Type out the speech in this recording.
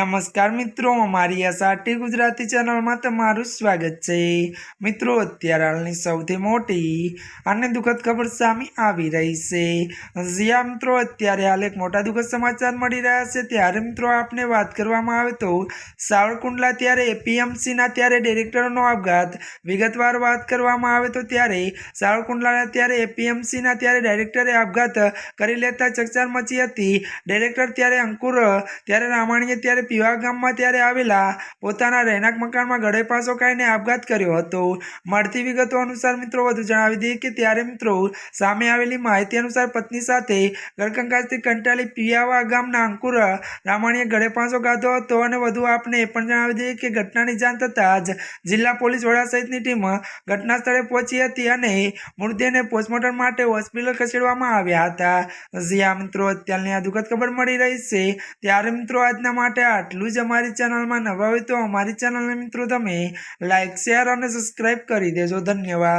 નમસ્કાર મિત્રો, અમારી એસઆરટી ગુજરાતી ચેનલમાં તમારું સ્વાગત છે। મિત્રો, અત્યારે હાલની સૌથી મોટી અને દુઃખદ ખબર સામે આવી રહી છે। જ્યાં મિત્રો અત્યારે હાલ એક મોટા દુઃખદ સમાચાર મળી રહ્યા છે। ત્યારે મિત્રો આપને વાત કરવામાં આવે તો સાવરકુંડલા ત્યારે એપીએમસીના ત્યારે ડિરેક્ટરનો આપઘાત। વિગતવાર વાત કરવામાં આવે તો ત્યારે સાવરકુંડલાના ત્યારે એપીએમસીના ત્યારે ડાયરેક્ટરે આપઘાત કરી લેતા ચકચાર મચી હતી। ડાયરેક્ટર ત્યારે અંકુર ત્યારે રામાણીએ ત્યારે પીવા ગામમાં ત્યારે આવેલા પોતાના રહેણાંક મકાનમાં ગળે પાસો ખાઈને આપઘાત કર્યો હતો। મળતી વિગતો અનુસાર મિત્રો વધુ જણાવી દઈએ કે ત્યારે મિત્રો સામે આવેલી માહિતી અનુસાર પત્ની સાથે ઘરકામકાજથી કંટાળી પીવાવા ગામના અંકુર રામાણીએ ગળે પાસો ખાધો હતો। અને વધુ આપને એ પણ જણાવી દઈએ કે ઘટનાની જાણ થતાં જ જિલ્લા પોલીસ વડા સહિતની ટીમ ઘટના સ્થળે પહોંચી હતી અને મૃતદેહને પોસ્ટમોર્ટમ માટે હોસ્પિટલ ખસેડવામાં આવ્યા હતા। જ્યાં મિત્રો અત્યારની આ દુઃખદ ખબર મળી રહી છે। ત્યારે મિત્રો આજના માટે આટલું જ। અમારી ચેનલમાં નવા હોય તો અમારી ચેનલને મિત્રો તમે લાઈક, શેર અને સબસ્ક્રાઈબ કરી દેજો। ધન્યવાદ।